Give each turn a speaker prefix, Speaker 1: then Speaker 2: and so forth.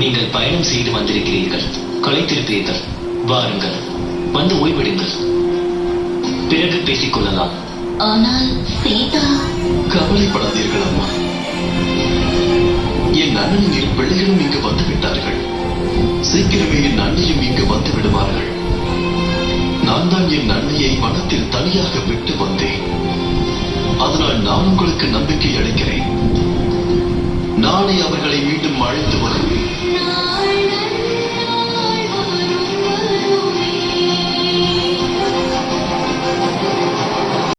Speaker 1: நீங்கள் பயணம் செய்து வந்திருக்கிறீர்கள், களைத்திருப்பீர்கள். வாருங்கள், வந்து ஓய்வெடுங்கள், பிறகு பேசிக் கொள்ளலாம்.
Speaker 2: ஆனால் சீதா...
Speaker 3: கவலைப்படாதீர்கள் அம்மா. என் அண்ணனின் இரு பிள்ளைகளும் இங்கு வந்துவிட்டார்கள். சீக்கிரமே என் அண்ணையும் இங்கு வந்து விடுவார்கள். நான் தான் என் அண்ணையை வனத்தில் தனியாக விட்டு வந்தேன். அதனால் நான் உங்களுக்கு நம்பிக்கை அளிக்கிறேன். நாளை அவர்களை மீண்டும் அழைத்து வருவேன்.